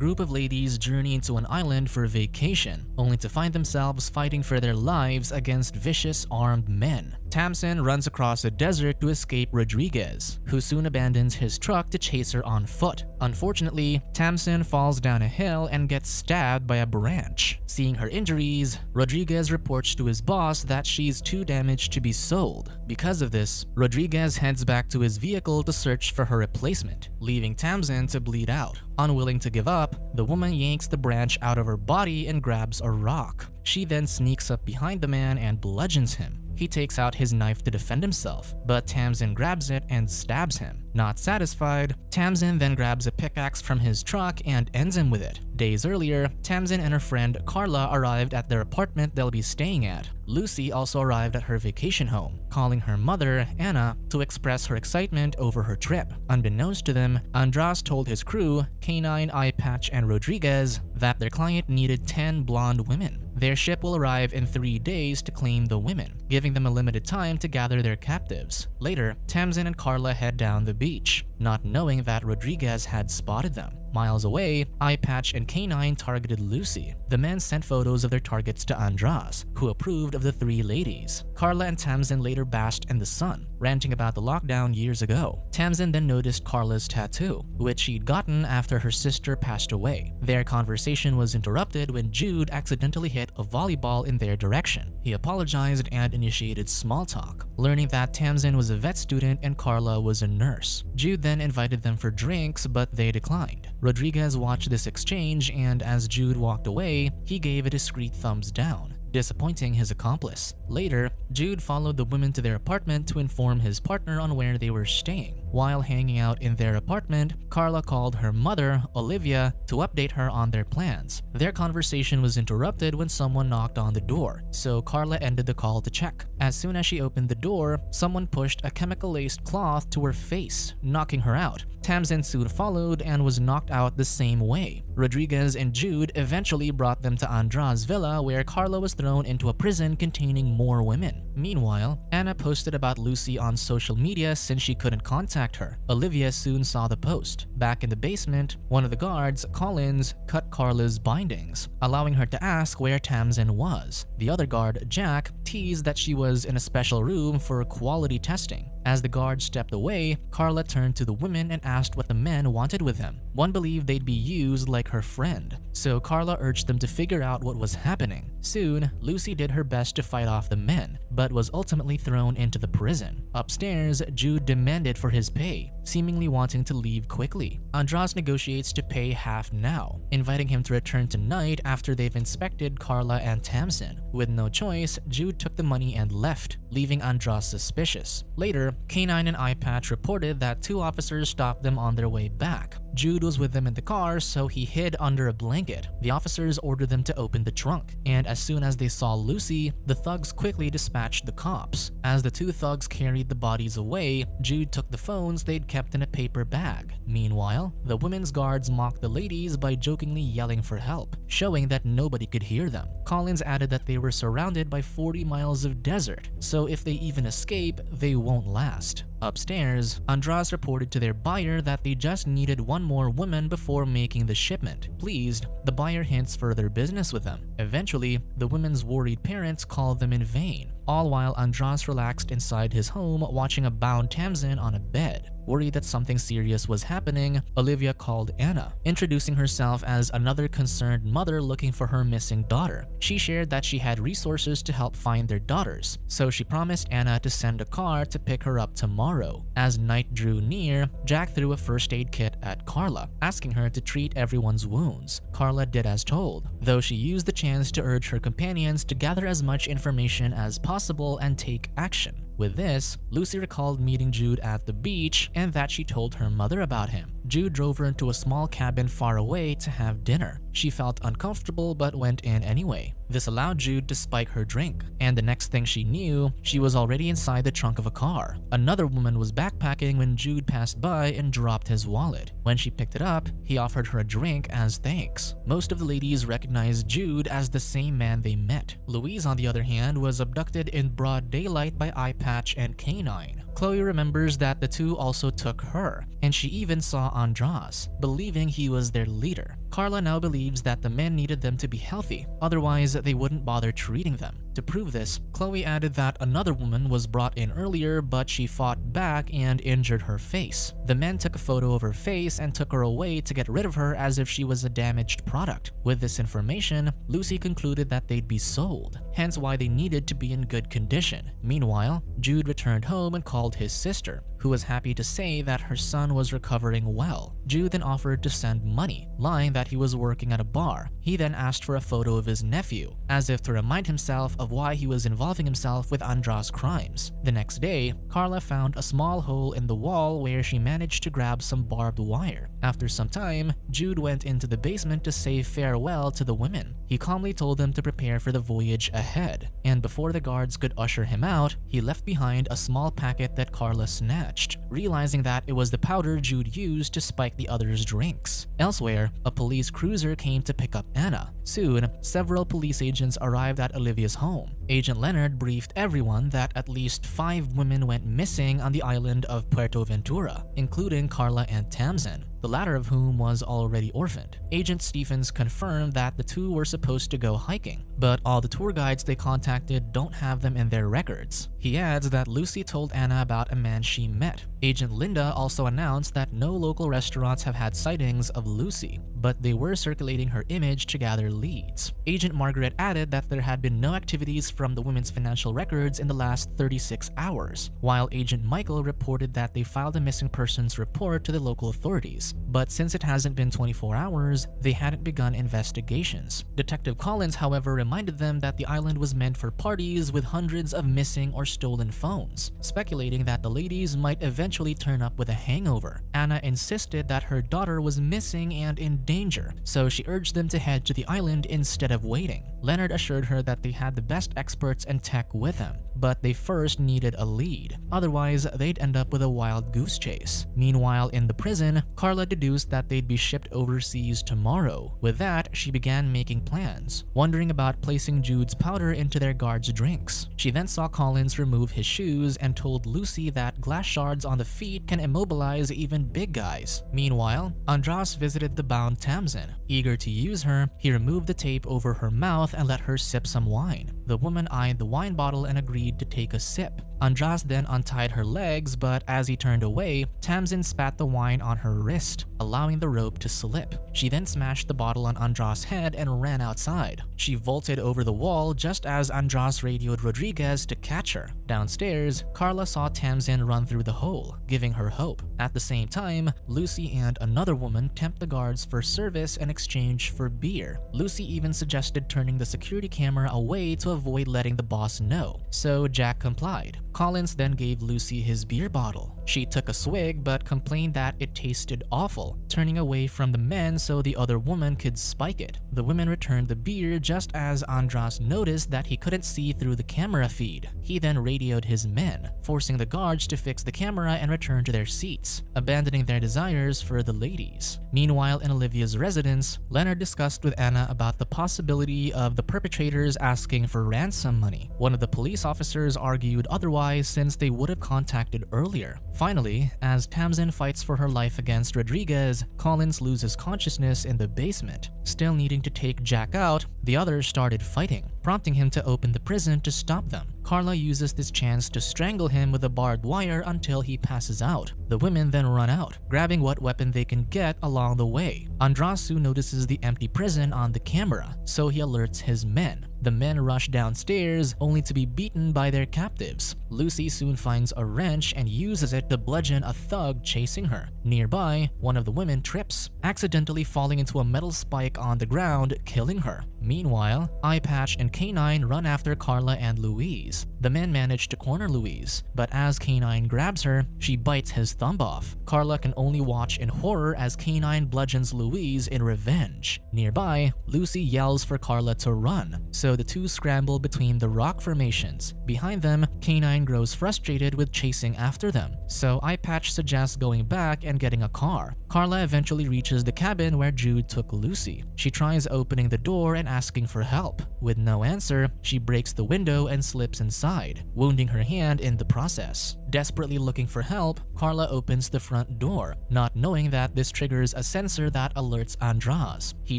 group of ladies journey into an island for a vacation, only to find themselves fighting for their lives against vicious armed men. Tamsin runs across the desert to escape Rodriguez, who soon abandons his truck to chase her on foot. Unfortunately, Tamsin falls down a hill and gets stabbed by a branch. Seeing her injuries, Rodriguez reports to his boss that she's too damaged to be sold. Because of this, Rodriguez heads back to his vehicle to search for her replacement, leaving Tamsin to bleed out. Unwilling to give up, the woman yanks the branch out of her body and grabs a rock. She then sneaks up behind the man and bludgeons him. He takes out his knife to defend himself, but Tamsin grabs it and stabs him. Not satisfied, Tamsin then grabs a pickaxe from his truck and ends him with it. Days earlier, Tamsin and her friend Carla arrived at their apartment they'll be staying at. Lucy also arrived at her vacation home, calling her mother, Anna, to express her excitement over her trip. Unbeknownst to them, Andras told his crew, Canine, Eye Patch, and Rodriguez, that their client needed 10 blonde women. Their ship will arrive in 3 days to claim the women, giving them a limited time to gather their captives. Later, Tamsin and Carla head down the beach, not knowing that Rodriguez had spotted them. Miles away, Eye Patch and Canine targeted Lucy. The men sent photos of their targets to Andras, who approved of the 3 ladies. Carla and Tamsin later basked in the sun, ranting about the lockdown years ago. Tamsin then noticed Carla's tattoo, which she'd gotten after her sister passed away. Their conversation was interrupted when Jude accidentally hit a volleyball in their direction. He apologized and initiated small talk, learning that Tamsin was a vet student and Carla was a nurse. Jude then invited them for drinks, but they declined. Rodriguez watched this exchange, and as Jude walked away, he gave a discreet thumbs down, disappointing his accomplice. Later, Jude followed the women to their apartment to inform his partner on where they were staying. While hanging out in their apartment, Carla called her mother, Olivia, to update her on their plans. Their conversation was interrupted when someone knocked on the door, so Carla ended the call to check. As soon as she opened the door, someone pushed a chemical-laced cloth to her face, knocking her out. Tamsin soon followed and was knocked out the same way. Rodriguez and Jude eventually brought them to Andras' villa, where Carla was thrown into a prison containing more women. Meanwhile, Anna posted about Lucy on social media since she couldn't contact her. Olivia soon saw the post. Back in the basement, one of the guards, Collins, cut Carla's bindings, allowing her to ask where Tamsin was. The other guard, Jack, teased that she was in a special room for quality testing. As the guard stepped away, Carla turned to the women and asked what the men wanted with them. One believed they'd be used like her friend, so Carla urged them to figure out what was happening. Soon, Lucy did her best to fight off the men, but was ultimately thrown into the prison. Upstairs, Jude demanded for his pay, seemingly wanting to leave quickly. Andras negotiates to pay half now, inviting him to return tonight after they've inspected Carla and Tamsin. With no choice, Jude took the money and left, leaving Andras suspicious. Later, Canine and Eye Patch reported that 2 officers stopped them on their way back. Jude was with them in the car, so he hid under a blanket. The officers ordered them to open the trunk, and as soon as they saw Lucy, the thugs quickly dispatched the cops. As the 2 thugs carried the bodies away, Jude took the phones they'd kept in a paper bag. Meanwhile, the women's guards mocked the ladies by jokingly yelling for help, showing that nobody could hear them. Collins added that they were surrounded by 40 miles of desert, so if they even escape, they won't last. Upstairs, Andras reported to their buyer that they just needed 1 more woman before making the shipment. Pleased, the buyer hints further business with them. Eventually, the women's worried parents called them in vain, all while Andras relaxed inside his home watching a bound Tamsin on a bed. Worried that something serious was happening, Olivia called Anna, introducing herself as another concerned mother looking for her missing daughter. She shared that she had resources to help find their daughters, so she promised Anna to send a car to pick her up tomorrow. As night drew near, Jack threw a first aid kit at Carla, asking her to treat everyone's wounds. Carla did as told, though she used the chance to urge her companions to gather as much information as possible and take action. With this, Lucy recalled meeting Jude at the beach and that she told her mother about him. Jude drove her into a small cabin far away to have dinner. She felt uncomfortable but went in anyway. This allowed Jude to spike her drink, and the next thing she knew, she was already inside the trunk of a car. Another woman was backpacking when Jude passed by and dropped his wallet. When she picked it up, he offered her a drink as thanks. Most of the ladies recognized Jude as the same man they met. Louise, on the other hand, was abducted in broad daylight by Eye Patch and Canine. Chloe remembers that the 2 also took her, and she even saw Andras, believing he was their leader. Carla now believes that the men needed them to be healthy, otherwise they wouldn't bother treating them. To prove this, Chloe added that another woman was brought in earlier, but she fought back and injured her face. The men took a photo of her face and took her away to get rid of her as if she was a damaged product. With this information, Lucy concluded that they'd be sold, hence why they needed to be in good condition. Meanwhile, Jude returned home and called his sister, who was happy to say that her son was recovering well. Jude then offered to send money, lying that he was working at a bar. He then asked for a photo of his nephew, as if to remind himself of why he was involving himself with Andras' crimes. The next day, Carla found a small hole in the wall where she managed to grab some barbed wire. After some time, Jude went into the basement to say farewell to the women. He calmly told them to prepare for the voyage ahead, and before the guards could usher him out, he left behind a small packet that Carla snatched, realizing that it was the powder Jude used to spike the others' drinks. Elsewhere, a police cruiser came to pick up Anna. Soon, several police agents arrived at Olivia's home. Agent Leonard briefed everyone that at least 5 women went missing on the island of Puerto Ventura, including Carla and Tamsin, the latter of whom was already orphaned. Agent Stephens confirmed that the two were supposed to go hiking, but all the tour guides they contacted don't have them in their records. He adds that Lucy told Anna about a man she met. Agent Linda also announced that no local restaurants have had sightings of Lucy, but they were circulating her image to gather leads. Agent Margaret added that there had been no activities from the women's financial records in the last 36 hours, while Agent Michael reported that they filed a missing persons report to the local authorities. But since it hasn't been 24 hours, they hadn't begun investigations. Detective Collins, however, reminded them that the island was meant for parties with hundreds of missing or stolen phones, speculating that the ladies might eventually turn up with a hangover. Anna insisted that her daughter was missing and in danger, so she urged them to head to the island instead of waiting. Leonard assured her that they had the best experts and tech with them, but they first needed a lead. Otherwise, they'd end up with a wild goose chase. Meanwhile, in the prison, Carla deduced that they'd be shipped overseas tomorrow. With that, she began making plans, wondering about placing Jude's powder into their guards' drinks. She then saw Collins remove his shoes and told Lucy that glass shards on the feet can immobilize even big guys. Meanwhile, Andras visited the bound Tamsin. Eager to use her, he removed the tape over her mouth and let her sip some wine. The woman eyed the wine bottle and agreed to take a sip. Andras then untied her legs, but as he turned away, Tamsin spat the wine on her wrist, allowing the rope to slip. She then smashed the bottle on Andras' head and ran outside. She vaulted over the wall just as Andras radioed Rodriguez to catch her. Downstairs, Carla saw Tamsin run through the hole, giving her hope. At the same time, Lucy and another woman tempt the guards for service in exchange for beer. Lucy even suggested turning the security camera away to avoid letting the boss know, so Jack complied. Collins then gave Lucy his beer bottle. She took a swig but complained that it tasted awful, turning away from the men so the other woman could spike it. The women returned the beer just as Andras noticed that he couldn't see through the camera feed. He then radioed his men, forcing the guards to fix the camera and return to their seats, abandoning their desires for the ladies. Meanwhile, in Olivia's residence, Leonard discussed with Anna about the possibility of the perpetrators asking for ransom money. One of the police officers argued otherwise since they would have contacted earlier. Finally, as Tamsin fights for her life against Rodriguez, Collins loses consciousness in the basement. Still needing to take Jack out, the others started fighting, prompting him to open the prison to stop them. Carla uses this chance to strangle him with a barbed wire until he passes out. The women then run out, grabbing what weapon they can get along the way. Andrasu notices the empty prison on the camera, so he alerts his men. The men rush downstairs, only to be beaten by their captives. Lucy soon finds a wrench and uses it to bludgeon a thug chasing her. Nearby, one of the women trips, accidentally falling into a metal spike on the ground, killing her. Meanwhile, Eyepatch and K9 run after Carla and Louise. The men manage to corner Louise, but as K9 grabs her, she bites his thumb off. Carla can only watch in horror as K9 bludgeons Louise in revenge. Nearby, Lucy yells for Carla to run, so the two scramble between the rock formations. Behind them, K9 grows frustrated with chasing after them, so Eyepatch suggests going back and getting a car. Carla eventually reaches the cabin where Jude took Lucy. She tries opening the door and asking for help. With no answer, she breaks the window and slips inside, wounding her hand in the process. Desperately looking for help, Carla opens the front door, not knowing that this triggers a sensor that alerts Andras. He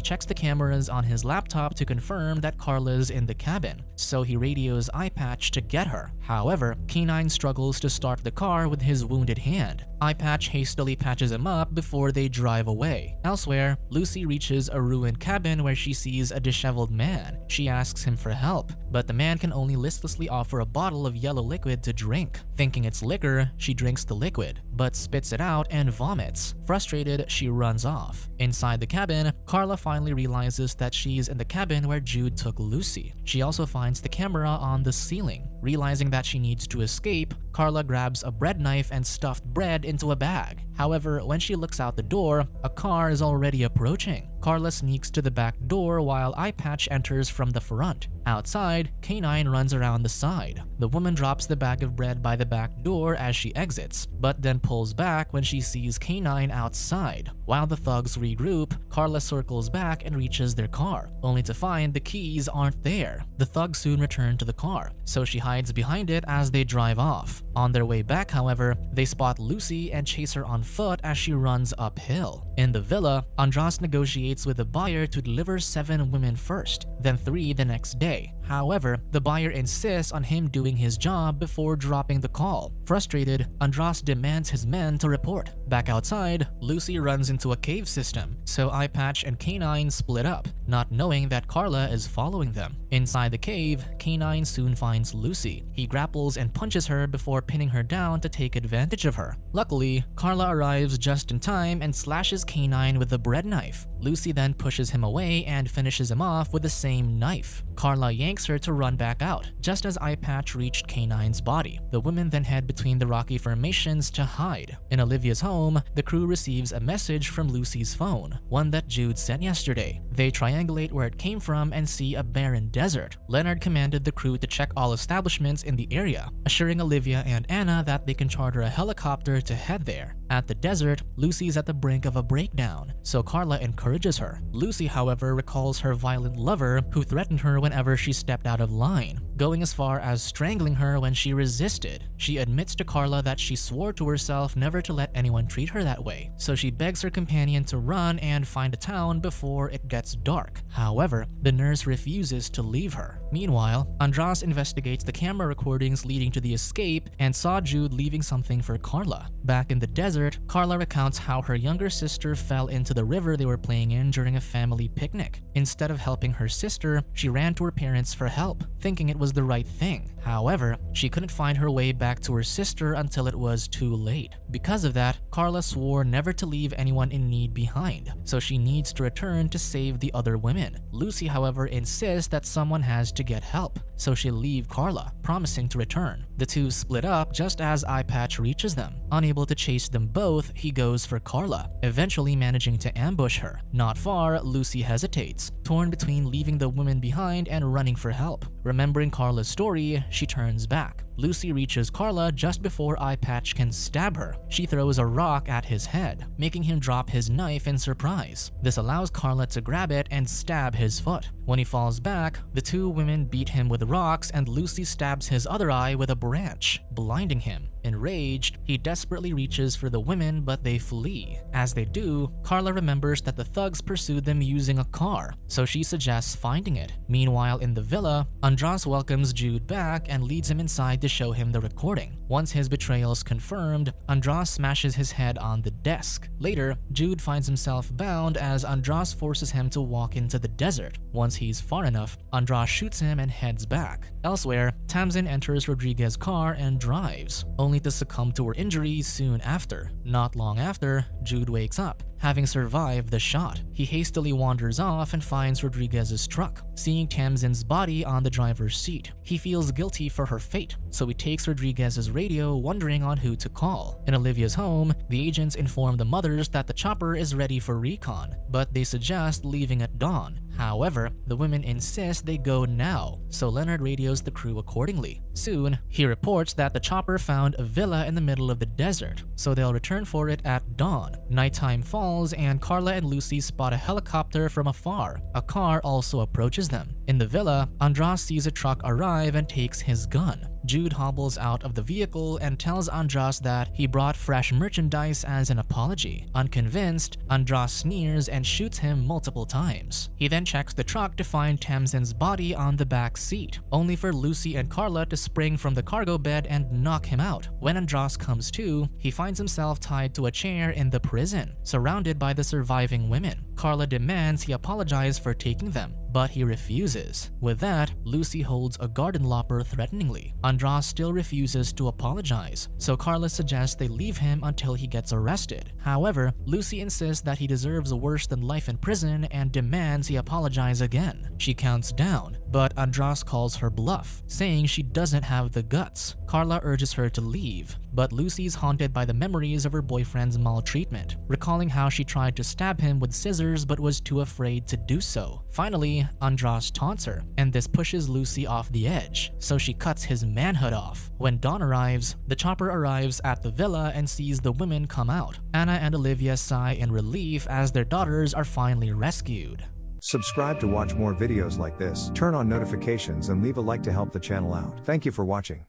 checks the cameras on his laptop to confirm that Carla's in the cabin, so he radios Eyepatch to get her. However, K9 struggles to start the car with his wounded hand. Eyepatch hastily patches him up before they drive away. Elsewhere, Lucy reaches a ruined cabin where she sees a disheveled man. She asks him for help, but the man can only listlessly offer a bottle of yellow liquid to drink. Thinking it's liquor, she drinks the liquid, but spits it out and vomits. Frustrated, she runs off. Inside the cabin, Carla finally realizes that she's in the cabin where Jude took Lucy. She also finds the camera on the ceiling. Realizing that she needs to escape, Carla grabs a bread knife and stuffed bread into a bag. However, when she looks out the door, a car is already approaching. Carla sneaks to the back door while Eyepatch enters from the front. Outside, K9 runs around the side. The woman drops the bag of bread by the back door as she exits, but then pulls back when she sees K9 outside. While the thugs regroup, Carla circles back and reaches their car, only to find the keys aren't there. The thugs soon return to the car, so she hides behind it as they drive off. On their way back, however, they spot Lucy and chase her on foot as she runs uphill. In the villa, Andras negotiates with the buyer to deliver 7 women first, then 3 the next day. However, the buyer insists on him doing his job before dropping the call. Frustrated, Andras demands his men to report. Back outside, Lucy runs into a cave system, so Eyepatch and K9 split up, not knowing that Carla is following them. Inside the cave, K9 soon finds Lucy. He grapples and punches her before pinning her down to take advantage of her. Luckily, Carla arrives just in time and slashes K9 with a bread knife. Lucy then pushes him away and finishes him off with the same knife. Carla yanks her to run back out, just as Eyepatch reached K9's body. The women then head between the rocky formations to hide. In Olivia's home, the crew receives a message from Lucy's phone, one that Jude sent yesterday. They triangulate where it came from and see a barren desert. Leonard commanded the crew to check all establishments in the area, assuring Olivia and Anna that they can charter a helicopter to head there. At the desert, Lucy's at the brink of a breakdown, so Carla encourages her. Lucy, however, recalls her violent lover who threatened her whenever she stepped out of line, going as far as strangling her when she resisted. She admits to Carla that she swore to herself never to let anyone treat her that way, so she begs her companion to run and find a town before it gets dark. However, the nurse refuses to leave her. Meanwhile, Andras investigates the camera recordings leading to the escape and saw Jude leaving something for Carla. Back in the desert, Carla recounts how her younger sister fell into the river they were playing in during a family picnic. Instead of helping her sister, she ran to her parents for help, thinking it was the right thing. However, she couldn't find her way back to her sister until it was too late. Because of that, Carla swore never to leave anyone in need behind, so she needs to return to save the other women. Lucy, however, insists that someone has to get help, so she'll leave Carla, promising to return. The two split up just as Eyepatch reaches them. Unable to chase them both, he goes for Carla, eventually managing to ambush her. Not far, Lucy hesitates, torn between leaving the women behind and running for help. Remembering Carla's story, she turns back. Lucy reaches Carla just before Eyepatch can stab her. She throws a rock at his head, making him drop his knife in surprise. This allows Carla to grab it and stab his foot. When he falls back, the two women beat him with rocks and Lucy stabs his other eye with a branch, blinding him. Enraged, he desperately reaches for the women, but they flee. As they do, Carla remembers that the thugs pursued them using a car, so she suggests finding it. Meanwhile, in the villa, Andras welcomes Jude back and leads him inside to show him the recording. Once his betrayal's confirmed, Andras smashes his head on the desk. Later, Jude finds himself bound as Andras forces him to walk into the desert. Once he's far enough, Andras shoots him and heads back. Elsewhere, Tamsin enters Rodriguez's car and drives, only to succumb to her injuries soon after. Not long after, Jude wakes up, having survived the shot. He hastily wanders off and finds Rodriguez's truck, seeing Tamsin's body on the driver's seat. He feels guilty for her fate, so he takes Rodriguez's radio, wondering on who to call. In Olivia's home, the agents inform the mothers that the chopper is ready for recon, but they suggest leaving at dawn. However, the women insist they go now, so Leonard radios the crew accordingly. Soon, he reports that the chopper found a villa in the middle of the desert, so they'll return for it at dawn. Nighttime falls and Carla and Lucy spot a helicopter from afar. A car also approaches them. In the villa, Andras sees a truck arrive and takes his gun. Jude hobbles out of the vehicle and tells Andras that he brought fresh merchandise as an apology. Unconvinced, Andras sneers and shoots him multiple times. He then checks the truck to find Tamsin's body on the back seat, only for Lucy and Carla to spring from the cargo bed and knock him out. When Andras comes to, he finds himself tied to a chair in the prison, surrounded by the surviving women. Carla demands he apologize for taking them, but he refuses. With that, Lucy holds a garden lopper threateningly. Andras still refuses to apologize, so Carla suggests they leave him until he gets arrested. However, Lucy insists that he deserves worse than life in prison and demands he apologize again. She counts down, but Andras calls her bluff, saying she doesn't have the guts. Carla urges her to leave, but Lucy's haunted by the memories of her boyfriend's maltreatment, recalling how she tried to stab him with scissors but was too afraid to do so. Finally, Andras taunts her, and this pushes Lucy off the edge, so she cuts his manhood off. When Dawn arrives, the chopper arrives at the villa and sees the women come out. Anna and Olivia sigh in relief as their daughters are finally rescued. Subscribe to watch more videos like this, turn on notifications and leave a like to help the channel out. Thank you for watching.